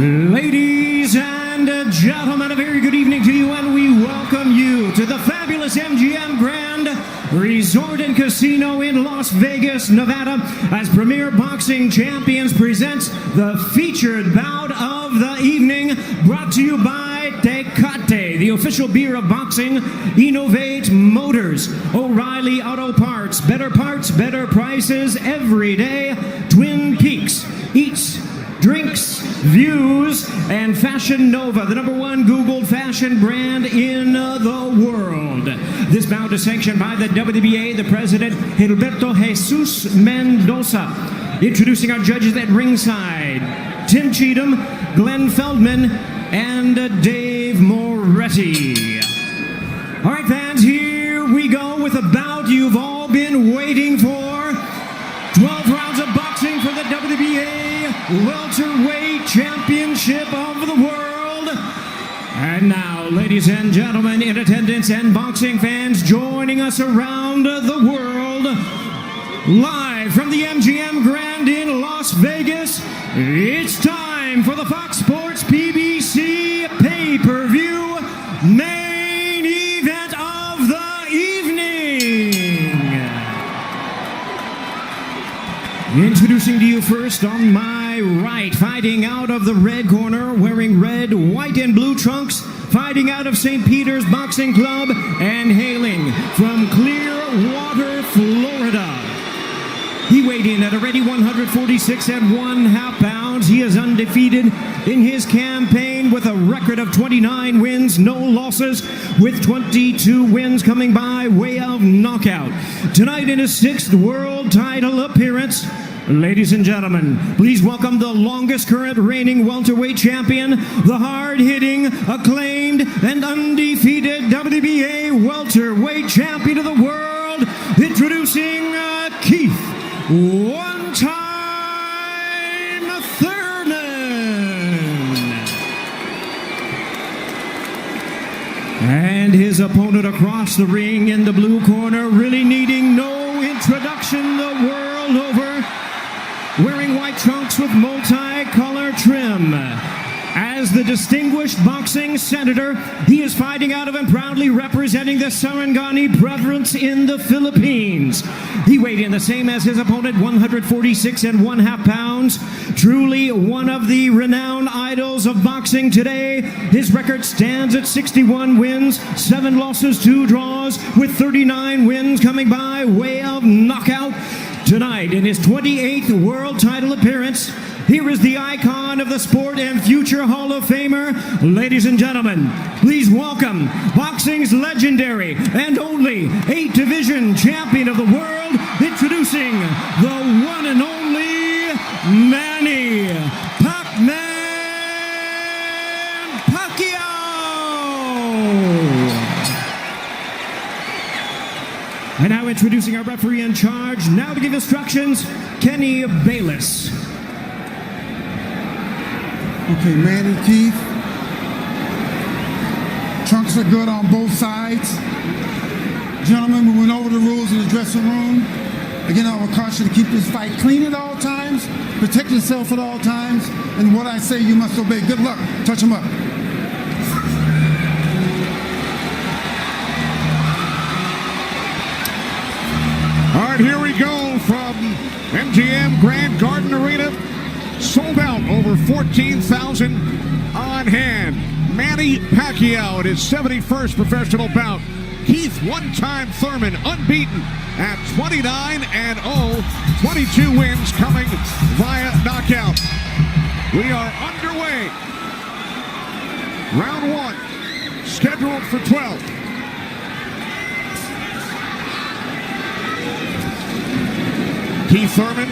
Ladies and gentlemen, a very good evening to you, and we welcome you to the fabulous MGM Grand Resort and Casino in Las Vegas, Nevada, as Premier Boxing Champions presents the featured bout of the evening, brought to you by Tecate, the official beer of boxing, Innovate Motors, O'Reilly Auto Parts, better prices every day, Twin Peaks, Eats, Drinks, Views, and Fashion Nova, the #1 Googled fashion brand in the world. This bout is sanctioned by the WBA, the president, Gilberto Jesus Mendoza. Introducing our judges at ringside, Tim Cheatham, Glenn Feldman, and Dave Moretti. All right, fans, here we go with a bout you've all been waiting for. 12 rounds of boxing for the WBA Welterweight Championship of the world. And now, ladies and gentlemen, in attendance and boxing fans joining us around the world, live from the MGM Grand in Las Vegas, it's time for the Fox Sports PBC pay-per-view main event of the evening. Introducing to you first on my right, fighting out of the red corner, wearing red, white, and blue trunks, fighting out of St. Peter's Boxing Club, and hailing from Clearwater, Florida. He weighed in at a ready 146 1/2 pounds. He is undefeated in his campaign with a record of 29 wins, no losses, with 22 wins coming by way of knockout. Tonight in his 6th world title appearance, ladies and gentlemen, please welcome the longest current reigning welterweight champion, the hard-hitting, acclaimed, and undefeated WBA welterweight champion of the world, introducing Keith one-time Thurman. And his opponent across the ring in the blue corner, really needing no introduction the world over, wearing white trunks with multi-color trim. As the distinguished boxing senator, he is fighting out of and proudly representing the Sarangani province in the Philippines. He weighed in the same as his opponent, 146 1/2 pounds. Truly one of the renowned idols of boxing today. His record stands at 61 wins, 7 losses, 2 draws, with 39 wins coming by way of knockout. Tonight, in his 28th world title appearance, here is the icon of the sport and future Hall of Famer. Ladies and gentlemen, please welcome boxing's legendary and only 8-division champion of the world, introducing the one and only Manny Pacquiao. And now introducing our referee in charge, now to give instructions, Kenny Bayless. Okay, Manny, Keith. Trunks are good on both sides. Gentlemen, we went over the rules in the dressing room. Again, I would caution to keep this fight clean at all times, protect yourself at all times, and what I say you must obey. Good luck. Touch them up. All right, here we go from MGM Grand Garden Arena. Sold out, over 14,000 on hand. Manny Pacquiao at his 71st professional bout. Keith one-time Thurman, unbeaten at 29-0, 22 wins coming via knockout. We are underway. Round 1, scheduled for 12. Keith Thurman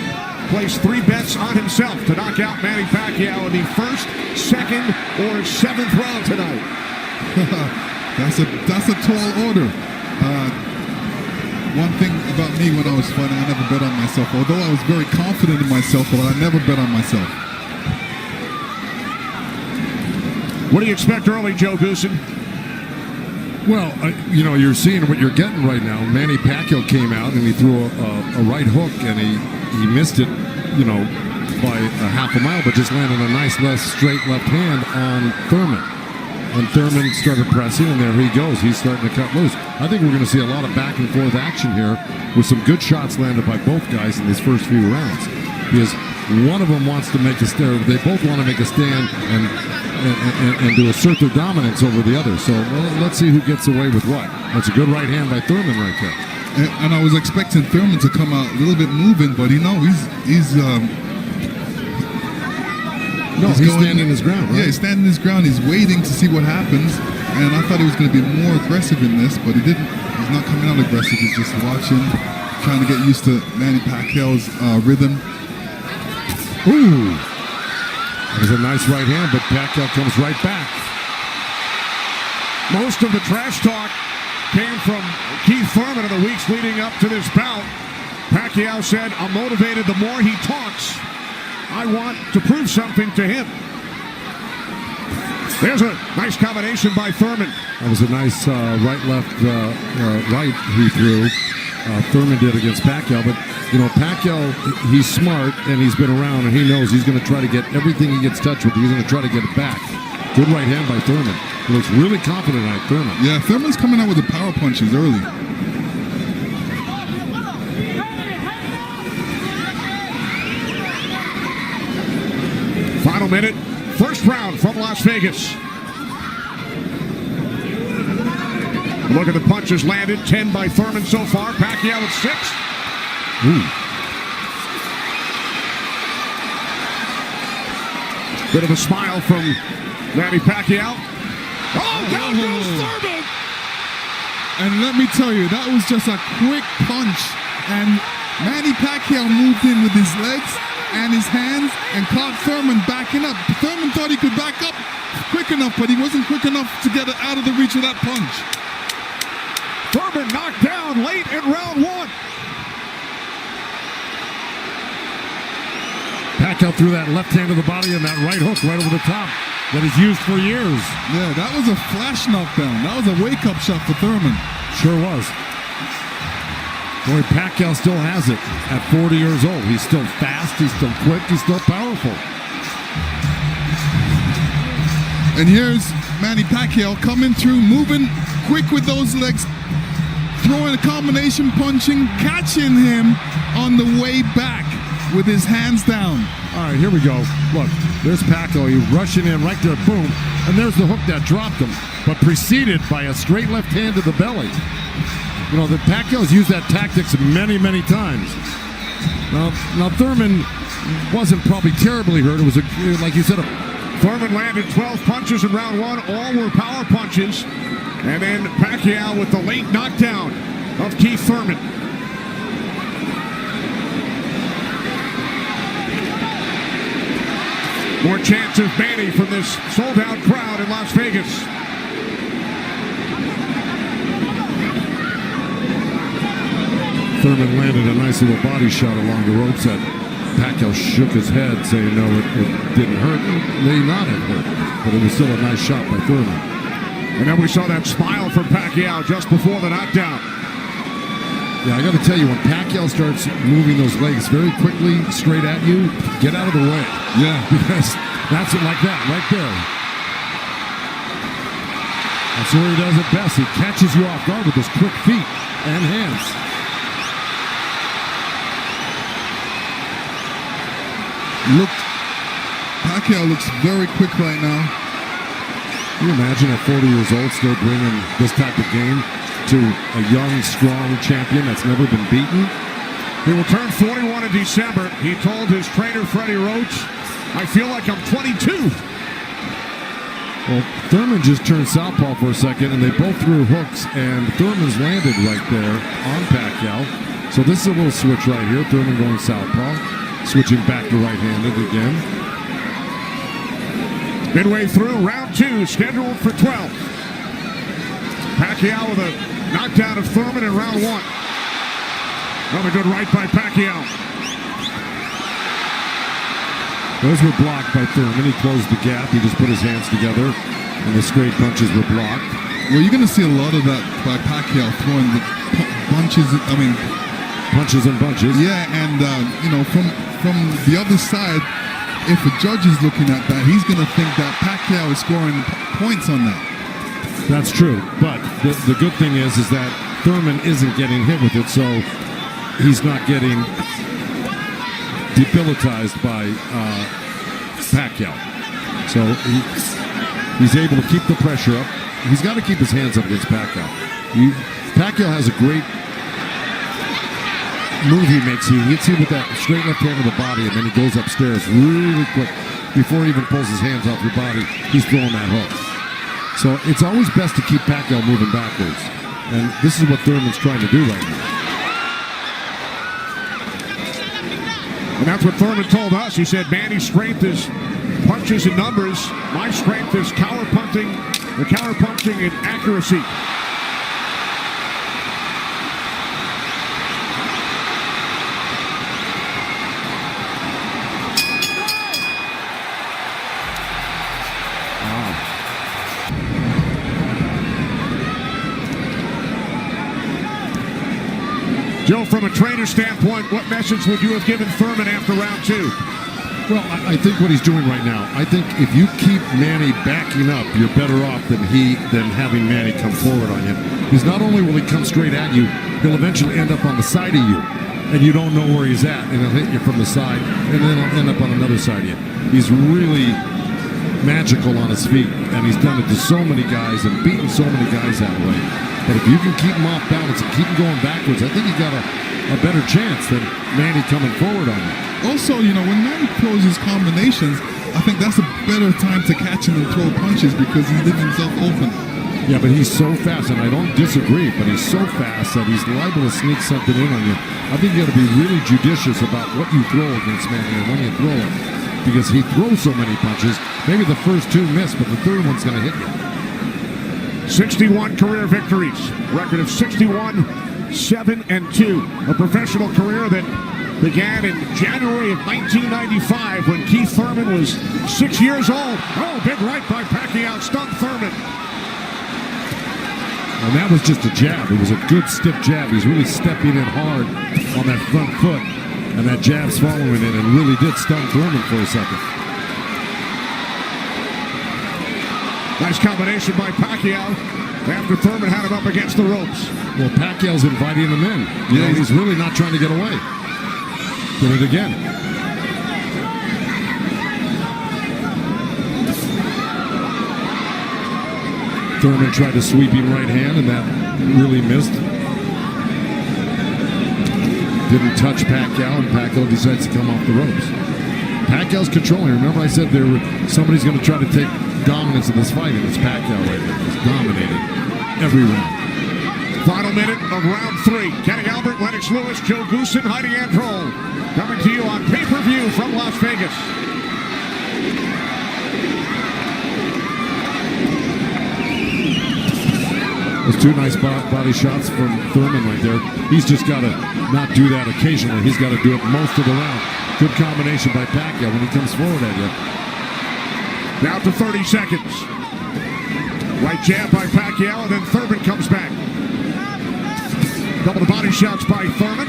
placed 3 bets on himself to knock out Manny Pacquiao in the 1st, 2nd, or 7th round tonight. That's a tall order. One thing about me when I was fighting, I never bet on myself. Although I was very confident in myself, but I never bet on myself. What do you expect early, Joe Goosen? Well, you know, you're seeing what you're getting right now. Manny Pacquiao came out and he threw a right hook and he missed it, you know, by a half a mile, but just landed a nice straight left hand on Thurman. And Thurman started pressing, and there he goes. He's starting to cut loose. I think we're going to see a lot of back and forth action here with some good shots landed by both guys in these first few rounds. Because one of them wants to make a stand. They both want to make a stand and to assert their dominance over the other. So let's see who gets away with what. That's a good right hand by Thurman right there. And I was expecting Thurman to come out a little bit moving, but he's standing his ground, right? Yeah, he's standing his ground. He's waiting to see what happens. And I thought he was going to be more aggressive in this, but he didn't. He's not coming out aggressive. He's just watching, trying to get used to Manny Pacquiao's rhythm. Ooh. That was a nice right hand, but Pacquiao comes right back. Most of the trash talk came from Keith Thurman in the weeks leading up to this bout. Pacquiao said, "I'm motivated the more he talks. I want to prove something to him." There's a nice combination by Thurman. That was a nice right-left right he threw. Thurman did against Pacquiao, but you know Pacquiao, he's smart and he's been around and he knows he's going to try to get everything he gets touched with. He's going to try to get it back. Good right hand by Thurman. He looks really confident on Thurman. Yeah, Thurman's coming out with the power punches early. Final minute, first round from Las Vegas. Look at the punches landed, 10 by Thurman so far. Pacquiao at 6. Ooh. Bit of a smile from Manny Pacquiao. Oh, down goes Thurman! And let me tell you, that was just a quick punch. And Manny Pacquiao moved in with his legs and his hands and caught Thurman backing up. Thurman thought he could back up quick enough, but he wasn't quick enough to get out of the reach of that punch. Thurman knocked down late in round 1. Pacquiao threw that left hand to the body and that right hook right over the top that he's used for years. Yeah, that was a flash knockdown. That was a wake-up shot for Thurman. Sure was. Boy, Pacquiao still has it at 40 years old. He's still fast, he's still quick, he's still powerful. And here's Manny Pacquiao coming through, moving quick with those legs, throwing a combination punching, catching him on the way back with his hands down. All right, here we go. Look, there's Pacquiao. He's rushing in right there, boom. And there's the hook that dropped him, but preceded by a straight left hand to the belly. You know, the Pacquiao's used that tactics many, many times. Now Thurman wasn't probably terribly hurt. It was, like you said, Thurman landed 12 punches in round 1. All were power punches. And then Pacquiao with the late knockdown of Keith Thurman. More chance of Manny from this sold-out crowd in Las Vegas. Thurman landed a nice little body shot along the ropes that Pacquiao shook his head, saying no, it didn't hurt. It may not have hurt, but it was still a nice shot by Thurman. And then we saw that smile from Pacquiao just before the knockdown. Yeah, I got to tell you, when Pacquiao starts moving those legs very quickly straight at you, get out of the way. Yeah. Because that's it like that, right there. That's where he does it best. He catches you off guard with his quick feet and hands. Pacquiao looks very quick right now. Can you imagine at 40 years old still bringing this type of game to a young, strong champion that's never been beaten? He will turn 41 in December. He told his trainer, Freddie Roach, "I feel like I'm 22. Well, Thurman just turned southpaw for a second, and they both threw hooks, and Thurman's landed right there on Pacquiao. So this is a little switch right here. Thurman going southpaw, switching back to right-handed again. Midway through round 2, scheduled for 12. Pacquiao with a knockdown of Thurman in round 1. Another good right by Pacquiao. Those were blocked by Thurman. He closed the gap. He just put his hands together, and the straight punches were blocked. Well, you're going to see a lot of that by Pacquiao throwing the punches, punches and bunches. Yeah, and you know, from the other side, if a judge is looking at that, he's going to think that Pacquiao is scoring points on that. That's true, but the good thing is that Thurman isn't getting hit with it, so he's not getting debilitized by Pacquiao. So he's able to keep the pressure up. He's got to keep his hands up against Pacquiao. Pacquiao has a great move he makes. He hits you with that straight left hand of the body, and then he goes upstairs really quick. Before he even pulls his hands off your body, he's throwing that hook. So it's always best to keep Pacquiao moving backwards. And this is what Thurman's trying to do right now. And that's what Thurman told us. He said, Manny's strength is punches and numbers. My strength is counter punching and accuracy. Joe, from a trainer standpoint, what message would you have given Thurman after round two? Well, I think what he's doing right now, I think if you keep Manny backing up, you're better off than having Manny come forward on you. Because not only will he come straight at you, he'll eventually end up on the side of you, and you don't know where he's at, and he'll hit you from the side, and then he'll end up on another side of you. He's really magical on his feet, and he's done it to so many guys and beaten so many guys that way. But if you can keep him off balance and keep him going backwards, I think you got a better chance than Manny coming forward on you. Also, you know, when Manny throws his combinations, I think that's a better time to catch him and throw punches because he leaves himself open. Yeah, but he's so fast, and I don't disagree, but he's so fast that he's liable to sneak something in on you. I think you got to be really judicious about what you throw against Manny and when you throw it, because he throws so many punches. Maybe the first two miss, but the third one's going to hit you. 61 career victories, record of 61, 7-2. A professional career that began in January of 1995 when Keith Thurman was 6 years old. Oh, big right by Pacquiao, stunned Thurman. And that was just a jab. It was a good stiff jab. He's really stepping in hard on that front foot. And that jab's following it and really did stun Thurman for a second. Nice combination by Pacquiao after Thurman had him up against the ropes. Well, Pacquiao's inviting him in. You know, he's really not trying to get away. Did it again. Thurman tried a sweeping right hand, and that really missed. Didn't touch Pacquiao, and Pacquiao decides to come off the ropes. Pacquiao's controlling. Remember I said somebody's going to try to take dominance in this fight, and it's Pacquiao right there. He's dominating every round. Final minute of round three. Kenny Albert, Lennox Lewis, Joe Goosen, Heidi Androl. Coming to you on pay-per-view from Las Vegas. Those two nice body shots from Thurman right there. He's just got to not do that occasionally. He's got to do it most of the round. Good combination by Pacquiao when he comes forward at you. Down to 30 seconds. Right jab by Pacquiao, and then Thurman comes back. Couple of body shots by Thurman.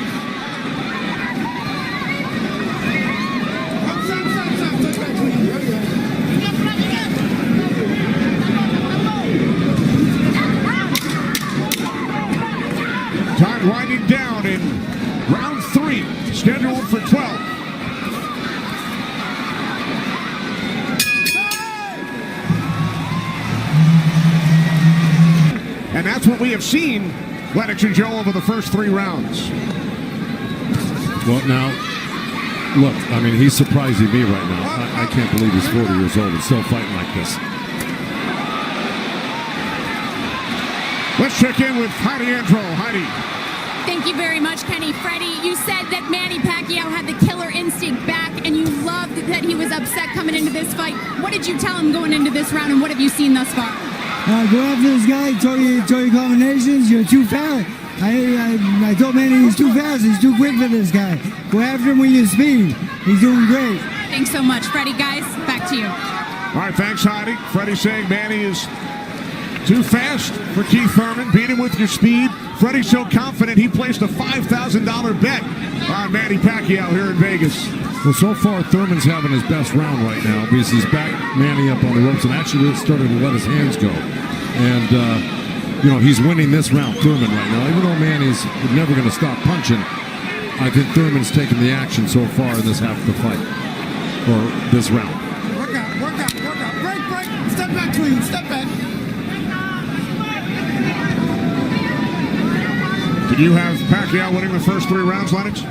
Time winding down in round three, scheduled for 12. And that's what we have seen, Lennox and Joe, over the first three rounds. Well, now, look, I mean, he's surprising me right now. I can't believe he's 40 years old and still fighting like this. Let's check in with Heidi Androl. Heidi. Thank you very much, Kenny. Freddie, you said that Manny Pacquiao had the killer instinct back, and you loved that he was upset coming into this fight. What did you tell him going into this round, and what have you seen thus far? Go after this guy, throw your combinations, you're too fast. I told Manny he's too fast, he's too quick for this guy. Go after him with your speed. He's doing great. Thanks so much, Freddie. Guys, back to you. All right, thanks, Heidi. Freddie saying Manny is too fast for Keith Thurman. Beat him with your speed. Freddie's so confident he placed a $5,000 bet on Manny Pacquiao here in Vegas. Well, so far, Thurman's having his best round right now because he's back Manny up on the ropes and actually started to let his hands go. And, you know, he's winning this round, Thurman, right now. Even though Manny's never going to stop punching, I think Thurman's taking the action so far in this half of the fight, or this round. Work out, work out, work out. Break, break. Step back, clean. Step back. Did you have Pacquiao winning the first 3 rounds, Lennox?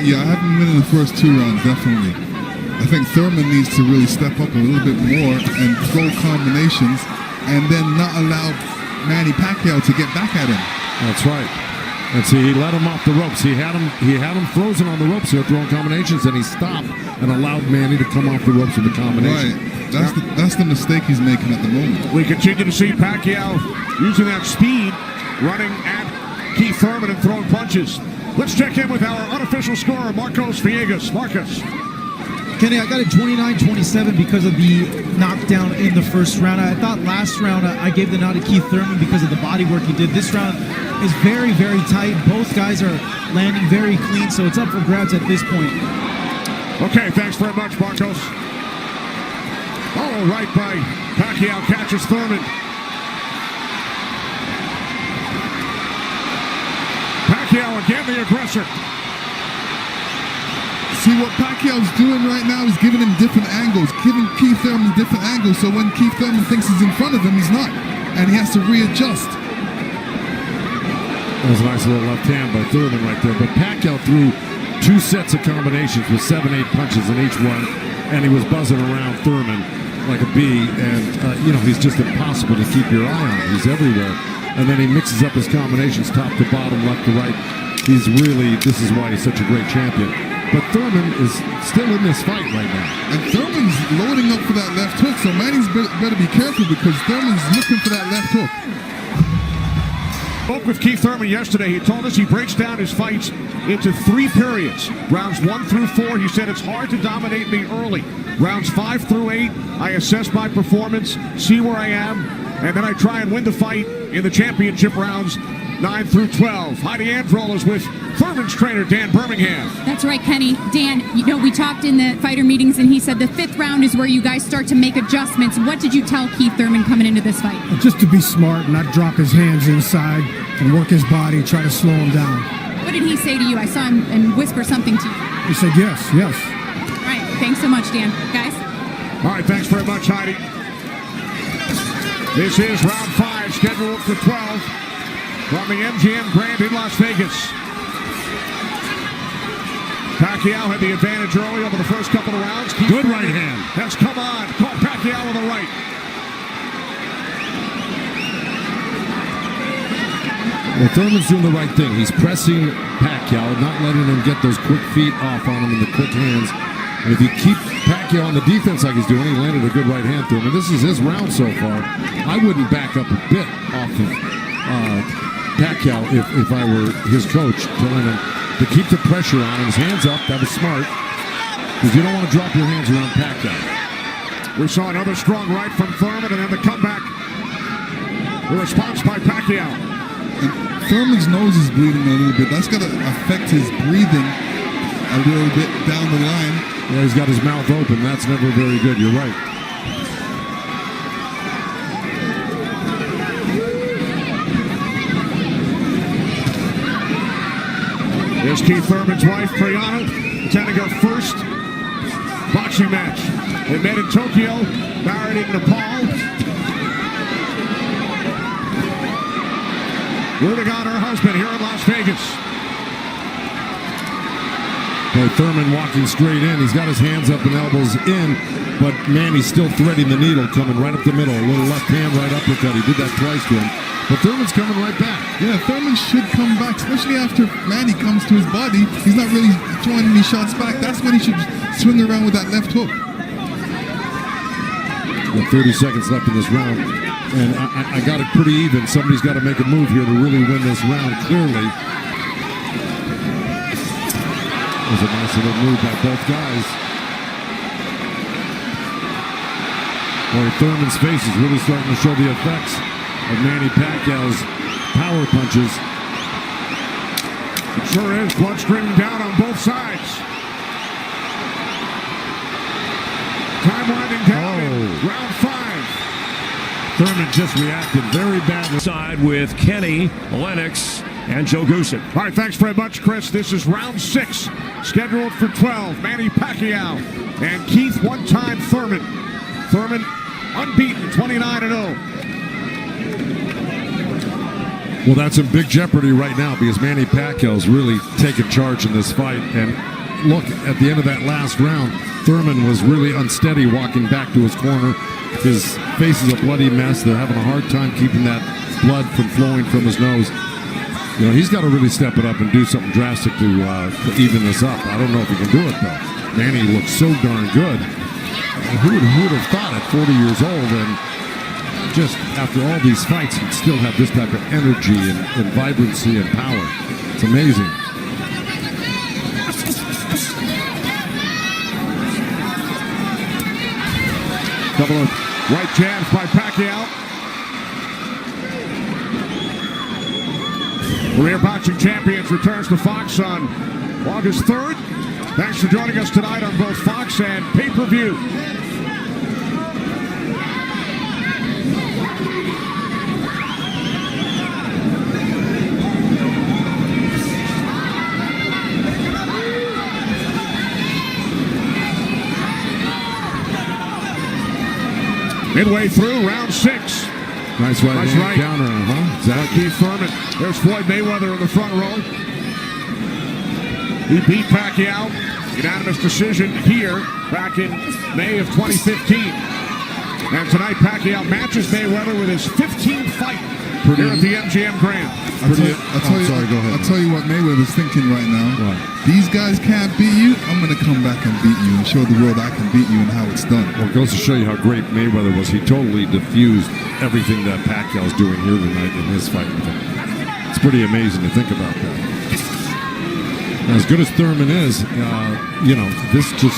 Yeah, I have him winning the first 2 rounds, definitely. I think Thurman needs to really step up a little bit more and throw combinations and then not allow Manny Pacquiao to get back at him. That's right. And see, he let him off the ropes. He had him frozen on the ropes here, throwing combinations, and he stopped and allowed Manny to come off the ropes with the combination. Right. That's the mistake he's making at the moment. We continue to see Pacquiao using that speed, running at Keith Thurman and throwing punches. Let's check in with our unofficial scorer, Marcos Villegas. Marcos. Kenny, I got it 29-27 because of the knockdown in the first round. I thought last round I gave the nod to Keith Thurman because of the body work he did. This round is very, very tight. Both guys are landing very clean, so it's up for grabs at this point. Okay, thanks very much, Marcos. Oh, right by Pacquiao catches Thurman. Pacquiao again, the aggressor. See, what Pacquiao's doing right now is giving him different angles, giving Keith Thurman different angles, so when Keith Thurman thinks he's in front of him, he's not, and he has to readjust. That was a nice little left hand by Thurman right there, but Pacquiao threw 2 sets of combinations with 7-8 punches in each one, and he was buzzing around Thurman like a bee, and, you know, he's just impossible to keep your eye on. He's everywhere. And then he mixes up his combinations top to bottom, left to right. He's really, this is why he's such a great champion. But Thurman is still in this fight right now. And Thurman's loading up for that left hook, so Manny's better be careful because Thurman's looking for that left hook. Spoke with Keith Thurman yesterday. He told us he breaks down his fights into 3 periods. Rounds 1 through 4, he said it's hard to dominate me early. Rounds 5 through 8, I assess my performance, see where I am, and then I try and win the fight in the championship rounds 9 through 12. Heidi Androl is with Thurman's trainer, Dan Birmingham. That's right, Kenny. Dan, you know, we talked in the fighter meetings, and he said the 5th round is where you guys start to make adjustments. What did you tell Keith Thurman coming into this fight? Just to be smart, not drop his hands inside and work his body, try to slow him down. What did he say to you? I saw him and whisper something to you. He said yes, yes. All right, thanks so much, Dan. Guys? All right, thanks very much, Heidi. This is round 5, scheduled for 12 from the MGM Grand in Las Vegas. Pacquiao had the advantage early over the first couple of rounds. Good right hand. Has come on. Caught Pacquiao with the right. Well, Thurman's doing the right thing. He's pressing Pacquiao, not letting him get those quick feet off on him and the quick hands. And if you keep Pacquiao on the defense like he's doing, he landed a good right hand to him. And this is his round so far. I wouldn't back up a bit off of Pacquiao if I were his coach, telling him to keep the pressure on him. His hands up, that was smart. Because you don't want to drop your hands around Pacquiao. We saw another strong right from Thurman, and then the comeback. The response by Pacquiao. And Thurman's nose is bleeding a little bit. That's going to affect his breathing a little bit down the line. Yeah, he's got his mouth open. That's never very good. You're right. Here's Keith Thurman's wife, Priyana, attending her first boxing match. They met in Tokyo, married in Nepal. Rooting on her husband here in Las Vegas. Boy, Thurman walking straight in. He's got his hands up and elbows in, but Manny's still threading the needle, coming right up the middle. A little left hand, right uppercut. He did that twice to him. But Thurman's coming right back. Yeah, Thurman should come back, especially after Manny comes to his body. He's not really throwing any shots back. That's when he should swing around with that left hook. With 30 seconds left in this round, and I got it pretty even. Somebody's got to make a move here to really win this round, clearly. It was a nice little move by both guys. Boy, Thurman's face is really starting to show the effects of Manny Pacquiao's power punches. Sure is. Blood streaming down on both sides. Time winding down in round 5. Thurman just reacted very badly. Side with Kenny, Lennox, and Joe Goosen. All right, thanks very much, Chris. This is round 6, scheduled for 12. Manny Pacquiao and Keith one-time Thurman. Thurman unbeaten, 29-0. Well, that's in big jeopardy right now because Manny Pacquiao's really taken charge in this fight. And look, at the end of that last round, Thurman was really unsteady walking back to his corner. His face is a bloody mess. They're having a hard time keeping that blood from flowing from his nose. You know, he's got to really step it up and do something drastic to even this up. I don't know if he can do it, though. Manny looks so darn good. And who would have thought at 40 years old and just after all these fights, he'd still have this type of energy and vibrancy and power. It's amazing. Couple of right jabs by Pacquiao. Career Boxing Champions returns to Fox on August 3rd. Thanks for joining us tonight on both Fox and pay-per-view. Midway through round 6. Nice right counter, huh? Exactly. Keith Thurman. There's Floyd Mayweather in the front row. He beat Pacquiao. Unanimous decision here back in May of 2015. And tonight Pacquiao matches Mayweather with his 15th fight here at the MGM Grand. I'll tell you what Mayweather's thinking right now. What? These guys can't beat you. I'm going to come back and beat you and show the world I can beat you and how it's done. Well, it goes to show you how great Mayweather was. He totally diffused everything that Pacquiao's doing here tonight in his fight with him. It's pretty amazing to think about that. Now, as good as Thurman is, you know, this just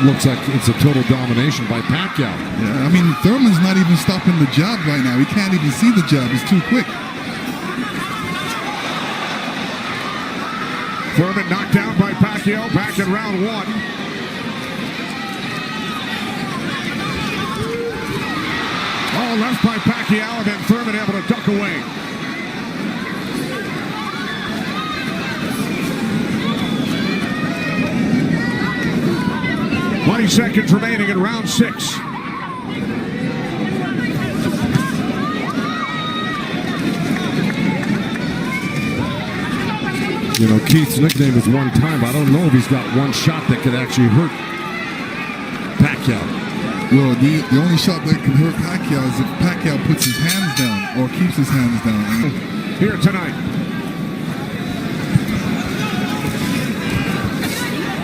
looks like it's a total domination by Pacquiao. Yeah, I mean, Thurman's not even stopping the jab right now. He can't even see the jab. It's too quick. Thurman knocked down by Pacquiao back in round 1. All left by Pacquiao, and then Thurman able to duck away. "20 seconds remaining in round 6. You know, Keith's nickname is one time, but I don't know if he's got one shot that could actually hurt Pacquiao. Well, the only shot that can hurt Pacquiao is if Pacquiao puts his hands down or keeps his hands down. Here tonight.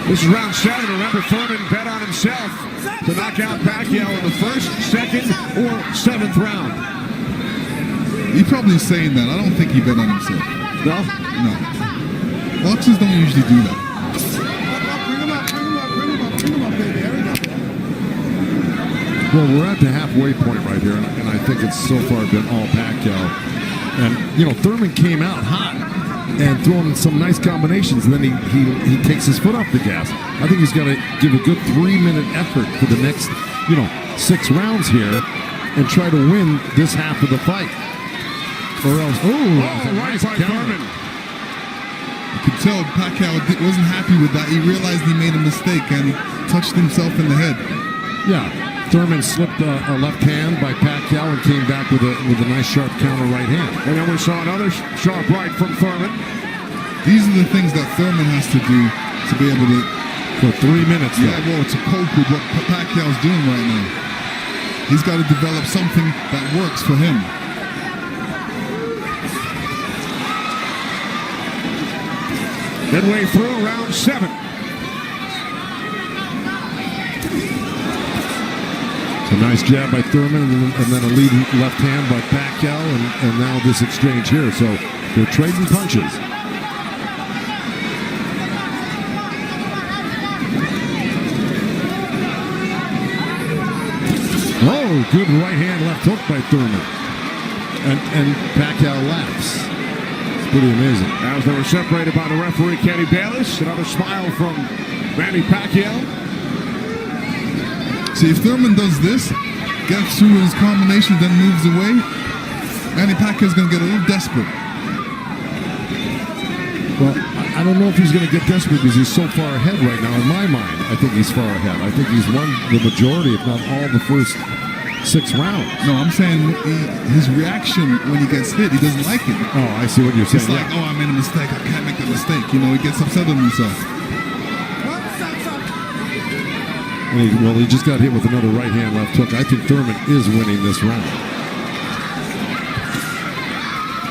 This is round 7. Remember, Thurman bet on himself to knock out Pacquiao in the 1st, 2nd, or 7th round. He's probably saying that. I don't think he bet on himself. No? No. Boxers don't usually do that. Bring him up, baby. There we go. Well, we're at the halfway point right here, and I think it's so far been all Pacquiao. And, you know, Thurman came out hot and throwing some nice combinations, and then he takes his foot off the gas. I think he's got to give a good 3-minute effort for the next, 6 rounds here and try to win this half of the fight. Or else, right by Thurman. You could tell Pacquiao wasn't happy with that. He realized he made a mistake and touched himself in the head. Yeah, Thurman slipped a left hand by Pacquiao and came back with a nice sharp counter right hand. And then we saw another sharp right from Thurman. These are the things that Thurman has to do to be able to... For 3 minutes. Yeah, well, to cope with what Pacquiao's doing right now. He's got to develop something that works for him. Midway through round 7. It's a nice jab by Thurman and then a lead left hand by Pacquiao and now this exchange here. So they're trading punches. Oh, good right hand left hook by Thurman. And Pacquiao laughs. pretty amazing. As they were separated by the referee, Kenny Bayless. Another smile from Manny Pacquiao. See, if Thurman does this, gets through his combinations, then moves away, Manny Pacquiao's going to get a little desperate. Well, I don't know if he's going to get desperate because he's so far ahead right now. In my mind, I think he's far ahead. I think he's won the majority, if not all, the first 6 rounds. No, I'm saying his reaction when he gets hit, he doesn't like it. Oh, I see what you're saying. It's like, oh, I made a mistake. I can't make that mistake. You know, he gets upset on himself. Well, he just got hit with another right hand left hook. I think Thurman is winning this round.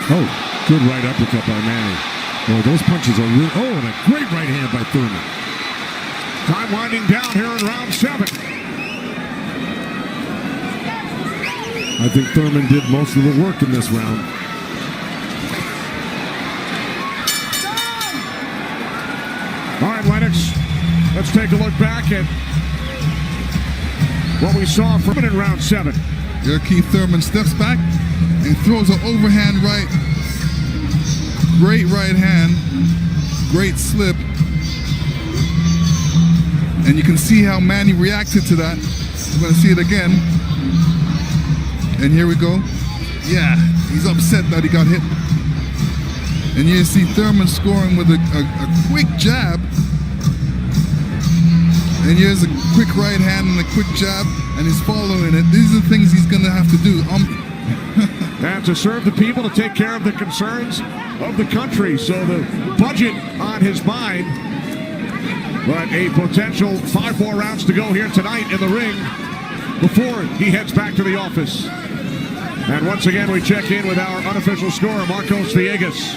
Oh, good right uppercut by Manny. Well, those punches are real. Oh, and a great right hand by Thurman. Time winding down here in round 7. I think Thurman did most of the work in this round. All right, Lennox, let's take a look back at what we saw from it in round 7. Here, Keith Thurman steps back and throws an overhand right. Great right hand, great slip. And you can see how Manny reacted to that. We're going to see it again. And here we go. Yeah, he's upset that he got hit. And you see Thurman scoring with a quick jab. And here's a quick right hand and a quick jab, and he's following it. These are the things he's going to have to do. And to serve the people, to take care of the concerns of the country. So the budget on his mind. But a potential 5 more rounds to go here tonight in the ring before he heads back to the office. And once again, we check in with our unofficial scorer, Marcos Villegas.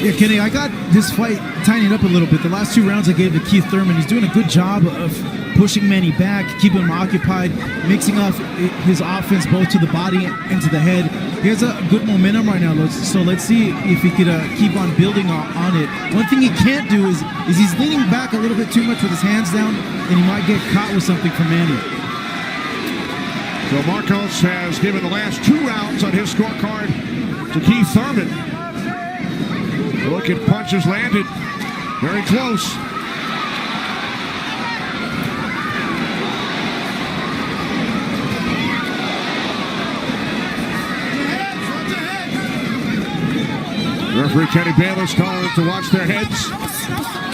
Yeah, Kenny, I got this fight tightened up a little bit. The last 2 rounds I gave to Keith Thurman. He's doing a good job of pushing Manny back, keeping him occupied, mixing up his offense both to the body and to the head. He has a good momentum right now, so let's see if he could keep on building on it. One thing he can't do is he's leaning back a little bit too much with his hands down, and he might get caught with something from Manny. So Marcos has given the last 2 rounds on his scorecard to Keith Thurman. Look at punches landed. Very close. Referee Kenny Bayless telling them to watch their heads.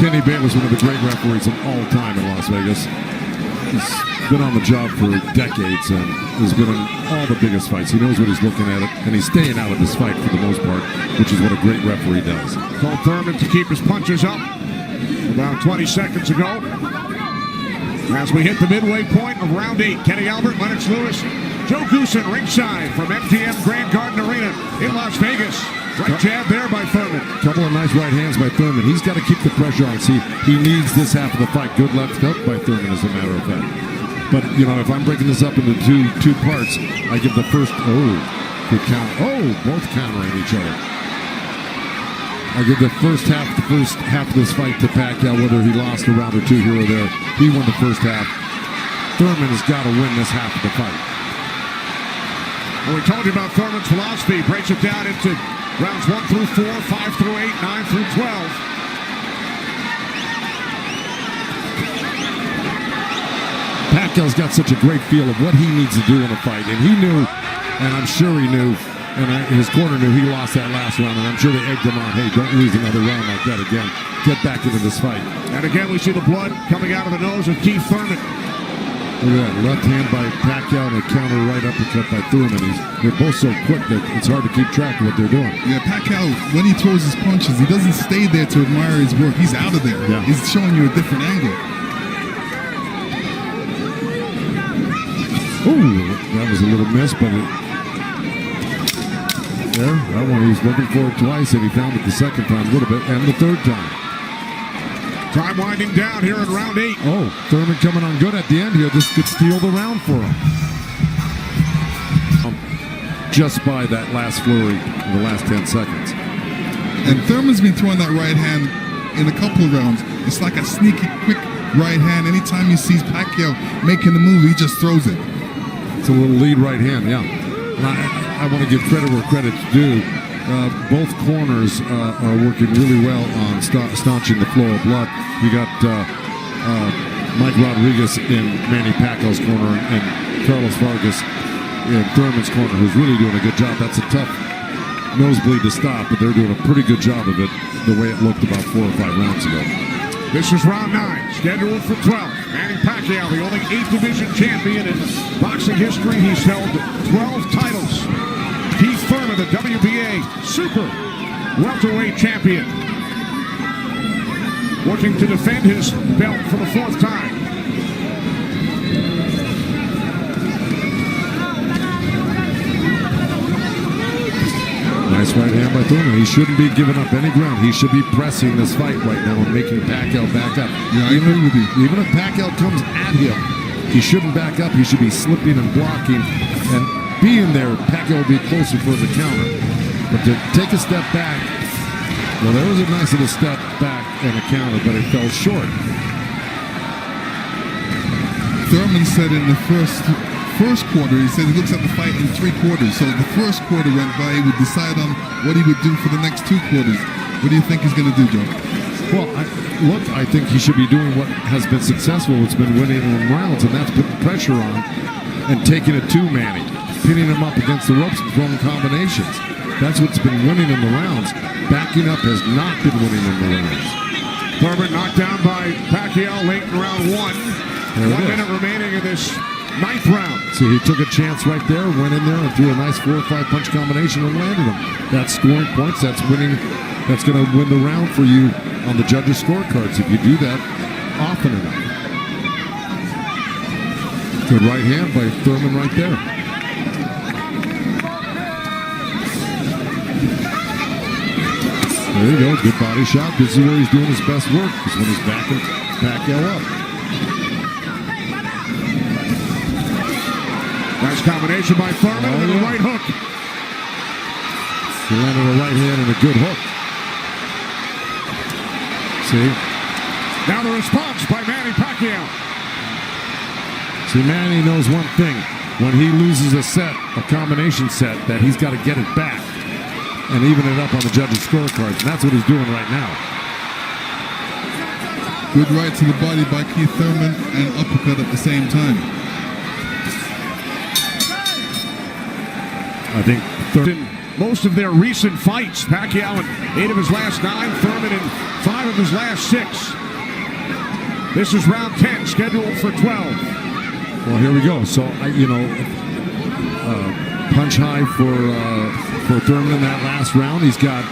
Kenny Bayless, one of the great referees of all time in Las Vegas. He's been on the job for decades and has been in all the biggest fights. He knows what he's looking at, and he's staying out of this fight for the most part, which is what a great referee does. Told Thurman to keep his punches up about 20 seconds ago. As we hit the midway point of round 8, Kenny Albert, Lennox Lewis, Joe Goosen ringside from MGM Grand Garden Arena in Las Vegas. Right jab there by Thurman. Couple of nice right hands by Thurman. He's got to keep the pressure on. See, he needs this half of the fight. Good left hook by Thurman, as a matter of fact. But, you know, if I'm breaking this up into two parts, I give the first, good count. Oh, both countering each other. I give the first half of this fight to Pacquiao, whether he lost a round or 2 here or there. He won the first half. Thurman has got to win this half of the fight. Well, we told you about Thurman's philosophy. Breaks it down into rounds 1 through 4, 5 through 8, 9 through 12. Pacquiao's got such a great feel of what he needs to do in a fight, and he knew, and I'm sure he knew, and his corner knew he lost that last round, and I'm sure they egged him on, hey, don't lose another round like that again. Get back into this fight. And again, we see the blood coming out of the nose of Keith Thurman. Look at that, left hand by Pacquiao and a counter right uppercut by Thurman. They're both so quick that it's hard to keep track of what they're doing. Yeah, Pacquiao, when he throws his punches, he doesn't stay there to admire his work. He's out of there. Yeah. He's showing you a different angle. Ooh, that was a little miss, but that one he was looking for it twice, and he found it the second time a little bit, and the third time. Time winding down here in round 8. Oh, Thurman coming on good at the end here. This could steal the round for him. Just by that last flurry in the last 10 seconds. And Thurman's been throwing that right hand in a couple of rounds. It's like a sneaky, quick right hand. Anytime he sees Pacquiao making the move, he just throws it. It's a little lead right hand, yeah. And I want to give credit where credit's due. both corners are working really well on staunching the flow of blood. You got Mike Rodriguez in Manny Pacquiao's corner and Carlos Vargas in Thurman's corner, who's really doing a good job. That's a tough nosebleed to stop, but they're doing a pretty good job of it the way it looked about 4 or 5 rounds ago. This is round 9, scheduled for 12. Manny Pacquiao, the only 8th division champion in boxing history. He's held 12 titles. Keith Thurman, the WBA super welterweight champion, working to defend his belt for the 4th time. Nice right hand by Thurman. He shouldn't be giving up any ground. He should be pressing this fight right now and making Pacquiao back up. Yeah, I agree with you. Even if Pacquiao comes at him, he shouldn't back up. He should be slipping and blocking and being there. Pacquiao will be closer for the counter. But to take a step back, well, there was a nice little step back and a counter, but it fell short. Thurman said in the first quarter, he said he looks at the fight in 3 quarters. So the first quarter went by, he would decide on what he would do for the next 2 quarters. What do you think he's going to do, Joe? Well, I think he should be doing what has been successful. It's been winning in rounds, and that's putting pressure on and taking it to Manny, pinning him up against the ropes and throwing combinations. That's what's been winning in the rounds. Backing up has not been winning in the rounds. Thurman knocked down by Pacquiao late in round 1. 1 minute remaining in this 9th round. See, he took a chance right there, went in there and threw a nice 4 or 5 punch combination and landed him. That's scoring points. That's winning. That's going to win the round for you on the judges' scorecards if you do that often enough. Good right hand by Thurman right there. There you go. Good body shot. This is where he's doing his best work, is when he's backing Pacquiao up. Nice combination by Thurman and a right hook. He landed a right hand and a good hook. See? Now the response by Manny Pacquiao. See, Manny knows one thing. When he loses a set, a combination set, that he's got to get it back and even it up on the judges' scorecards. And that's what he's doing right now. Good right to the body by Keith Thurman and uppercut at the same time. I think In most of their recent fights, Pacquiao in 8 of his last 9, Thurman in 5 of his last 6. This is round 10, scheduled for 12. Well, here we go. So, punch high for Thurman in that last round. He's got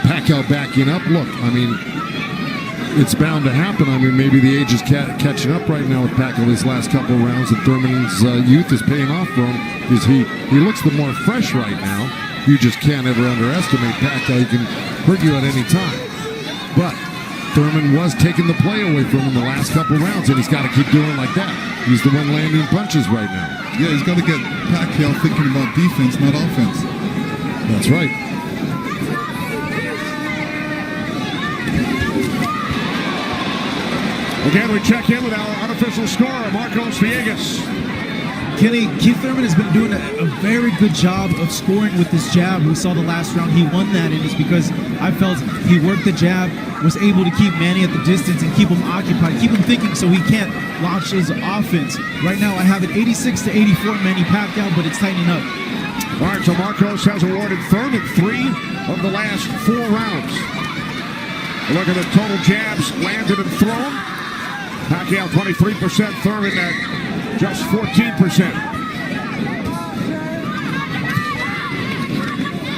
Pacquiao backing up. Look, I mean, it's bound to happen. I mean, maybe the age is catching up right now with Pacquiao these last couple of rounds, and Thurman's youth is paying off for him because he looks the more fresh right now. You just can't ever underestimate Pacquiao. He can hurt you at any time. But Thurman was taking the play away from him the last couple of rounds, and he's got to keep doing like that. He's the one landing punches right now. Yeah, he's got to get Pacquiao thinking about defense, not offense. That's right. Again, we check in with our unofficial scorer, Marcos Villegas. Kenny, Keith Thurman has been doing a very good job of scoring with this jab. We saw the last round he won that, and it's because I felt he worked the jab, was able to keep Manny at the distance and keep him occupied, keep him thinking so he can't launch his offense. Right now I have it 86-84 Manny Pacquiao, but it's tightening up. All right, so Marcos has awarded Thurman 3 of the last 4 rounds. Look at the total jabs landed and thrown. Pacquiao 23%, Thurman at just 14%.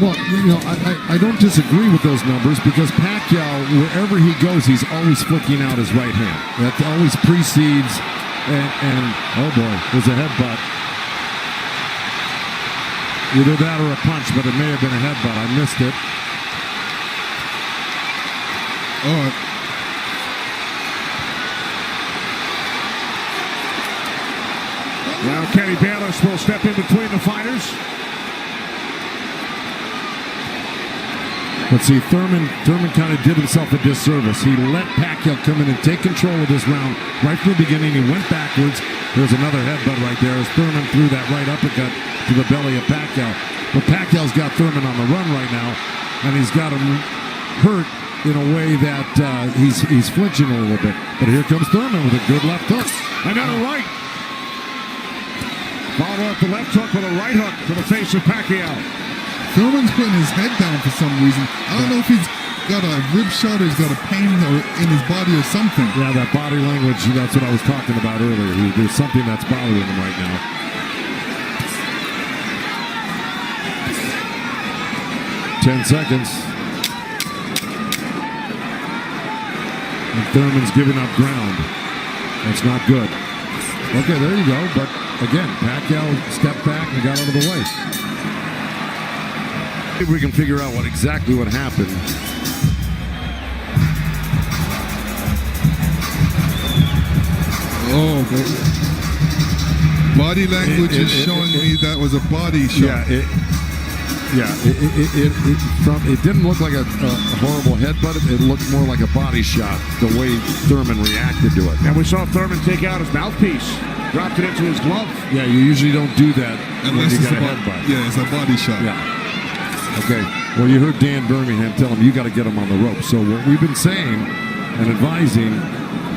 Well, you know, I don't disagree with those numbers because Pacquiao, wherever he goes, he's always flicking out his right hand. That always precedes, and oh boy, there's a headbutt. Either that or a punch, but it may have been a headbutt. I missed it. All right. Now Kenny Bayless will step in between the fighters. But see, Thurman kind of did himself a disservice. He let Pacquiao come in and take control of this round right from the beginning. He went backwards. There's another headbutt right there as Thurman threw that right uppercut to the belly of Pacquiao. But Pacquiao's got Thurman on the run right now, and he's got him hurt in a way that he's flinching a little bit. But here comes Thurman with a good left hook. Another right. Followed up the left hook with a right hook to the face of Pacquiao. Thurman's putting his head down for some reason. I don't know if he's got a rib shot or he's got a pain or in his body or something. Yeah, that body language, that's what I was talking about earlier. There's something that's bothering him right now. Ten seconds. And Thurman's giving up ground. That's not good. Okay, there you go. But again, Pacquiao stepped back and got out of the way. If we can figure out exactly what happened. Oh, body language is showing me that was a body shot. It didn't look like a horrible headbutt. It looked more like a body shot, the way Thurman reacted to it. And we saw Thurman take out his mouthpiece, dropped it into his glove. Yeah, you usually don't do that Unless when you it's got a headbutt. Yeah, it's a body shot. Yeah. Okay. Well, you heard Dan Birmingham tell him you got to get him on the rope. So what we've been saying and advising,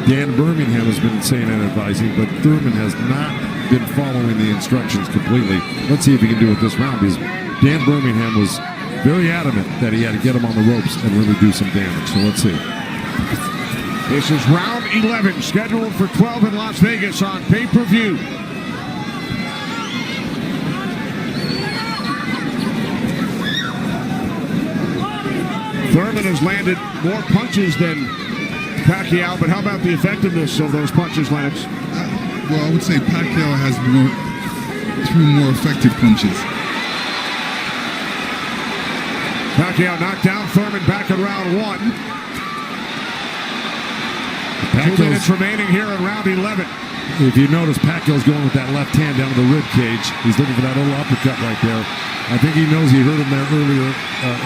Dan Birmingham has been saying and advising, but Thurman has not been following the instructions completely. Let's see if he can do it this round, because Dan Birmingham was very adamant that he had to get him on the ropes and really do some damage. So let's see. This is round 11, scheduled for 12 in Las Vegas on pay-per-view. Thurman has landed more punches than Pacquiao, but how about the effectiveness of those punches, Lennox? Well, I would say Pacquiao has two more effective punches. Pacquiao knocked down Thurman back in round 1. 2 minutes remaining here in round 11. If you notice, Pacquiao's going with that left hand down to the rib cage. He's looking for that little uppercut right there. I think he knows he hurt him there earlier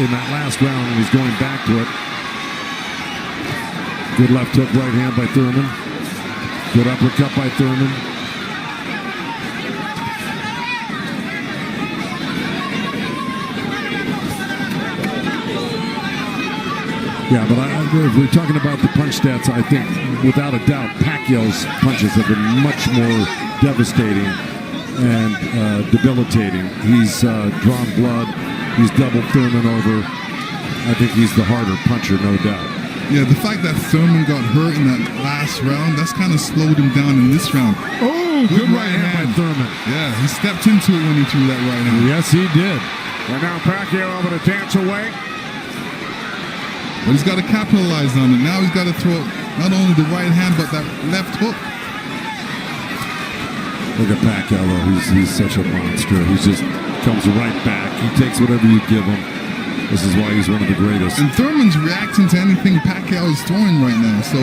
in that last round, and he's going back to it. Good left hook, right hand by Thurman. Good uppercut by Thurman. Yeah, but if we're talking about the punch stats, I think without a doubt Pacquiao's punches have been much more devastating and debilitating. He's drawn blood. He's doubled Thurman over. I think he's the harder puncher, no doubt. Yeah, the fact that Thurman got hurt in that last round, that's kind of slowed him down in this round. Oh, good right hand by Thurman. Yeah, he stepped into it when he threw that right hand. Yes, he did. And now Pacquiao able to dance away. But he's got to capitalize on it. Now he's got to throw not only the right hand, but that left hook. Look at Pacquiao, though. He's such a monster. He just comes right back. He takes whatever you give him. This is why he's one of the greatest. And Thurman's reacting to anything Pacquiao is throwing right now. So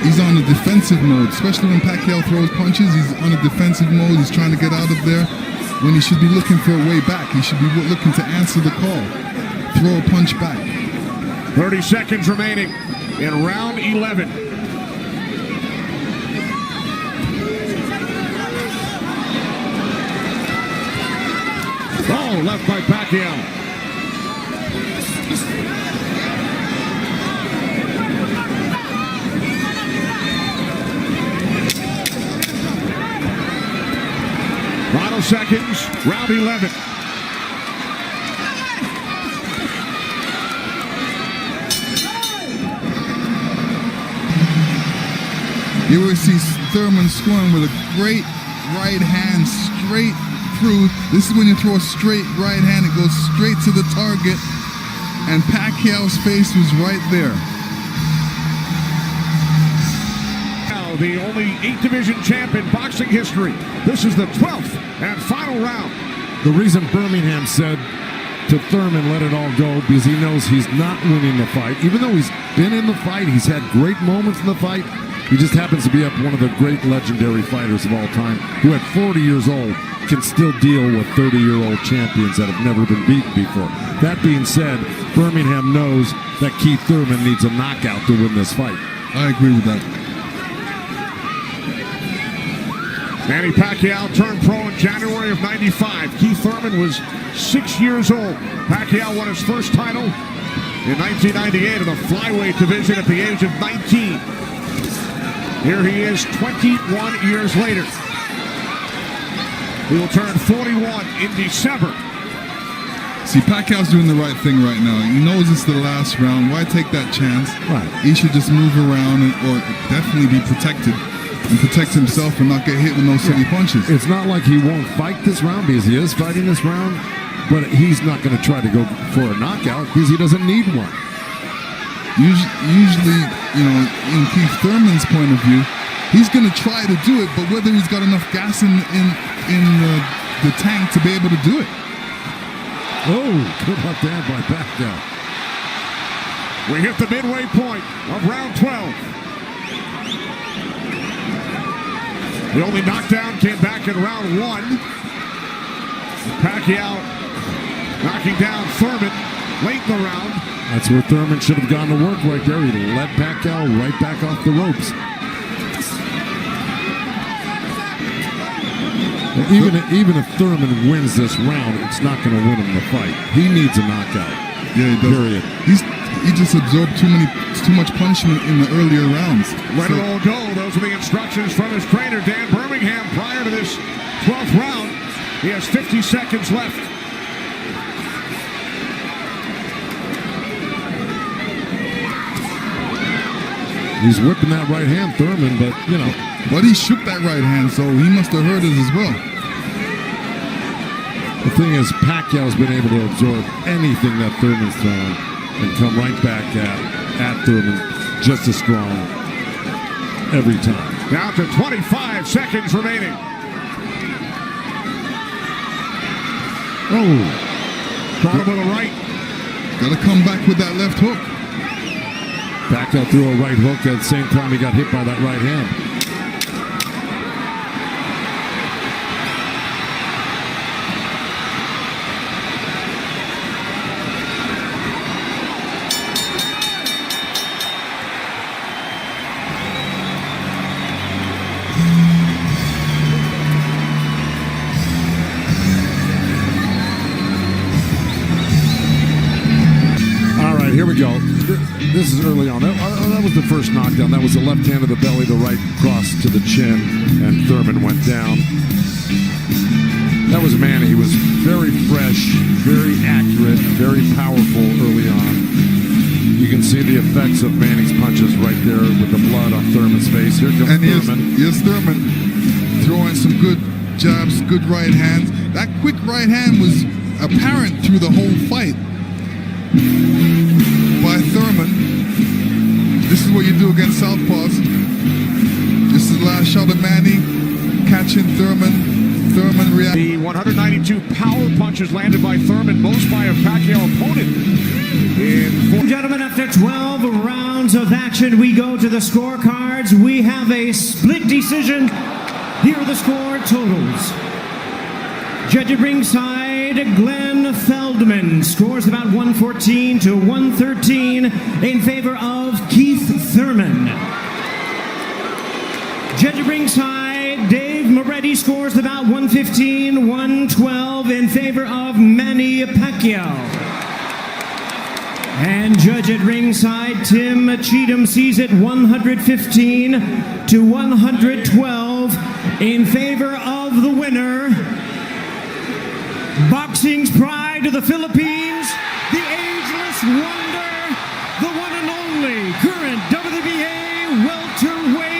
he's on a defensive mode. Especially when Pacquiao throws punches, he's on a defensive mode. He's trying to get out of there. When he should be looking for a way back. He should be looking to answer the call. Throw a punch back. 30 seconds remaining in round 11. Oh, left by Pacquiao. Final seconds, round 11. You will see Thurman scoring with a great right hand straight through. This is when you throw a straight right hand, it goes straight to the target. And Pacquiao's face was right there. Now, the only 8th division champ in boxing history. This is the 12th and final round. The reason Birmingham said to Thurman, let it all go, because he knows he's not winning the fight. Even though he's been in the fight, he's had great moments in the fight. He just happens to be up one of the great legendary fighters of all time, who at 40 years old can still deal with 30-year-old champions that have never been beaten before. That being said, Birmingham knows that Keith Thurman needs a knockout to win this fight. I agree with that. Manny Pacquiao turned pro in January of '95. Keith Thurman was 6 years old. Pacquiao won his first title in 1998 in the flyweight division at the age of 19. Here he is 21 years later. He will turn 41 in December. See, Pacquiao's doing the right thing right now. He knows it's the last round. Why take that chance? Right. He should just move around or definitely be protected and protect himself and not get hit with no silly punches. It's not like he won't fight this round because he is fighting this round, but he's not going to try to go for a knockout because he doesn't need one. Usually, you know, in Keith Thurman's point of view, he's going to try to do it, but whether he's got enough gas in the tank to be able to do it. Oh, good left hand by Pacquiao. We hit the midway point of round 12. The only knockdown came back in round 1. Pacquiao knocking down Thurman late in the round. That's where Thurman should have gone to work right there. He let Pacquiao right back off the ropes. Even if Thurman wins this round, it's not going to win him the fight. He needs a knockout. Yeah, he does. Period. He just absorbed too much punishment in the earlier rounds. Let it all go. Those are the instructions from his trainer, Dan Birmingham, prior to this 12th round. He has 50 seconds left. He's whipping that right hand, Thurman, but, you know. But he shook that right hand, so he must have heard it as well. The thing is, Pacquiao's been able to absorb anything that Thurman's thrown and come right back at Thurman just as strong every time. Down to 25 seconds remaining. Oh. Caught him with a right. Got to come back with that left hook. Pacquiao threw a right hook at the same time he got hit by that right hand. Here we go. This is early on. That was the first knockdown. That was the left hand to the belly, the right cross to the chin, and Thurman went down. That was Manny. He was very fresh, very accurate, very powerful early on. You can see the effects of Manny's punches right there with the blood on Thurman's face. Here comes Thurman. Here's Thurman throwing some good jabs, good right hands. That quick right hand was apparent through the whole fight by Thurman. This is what you do against southpaws. This is the last shot of Manny catching Thurman. Thurman reacting. The 192 power punches landed by Thurman, most by a Pacquiao opponent. Gentlemen, after 12 rounds of action, we go to the scorecards. We have a split decision. Here are the score totals. Judge at ringside, Glenn Feldman scores about 114 to 113 in favor of Keith Thurman. Judge at ringside, Dave Moretti scores about 115, 112 in favor of Manny Pacquiao. And judge at ringside, Tim Cheatham sees it 115 to 112 in favor of the winner. Boxing's pride of the Philippines, the ageless wonder, the one and only current WBA welterweight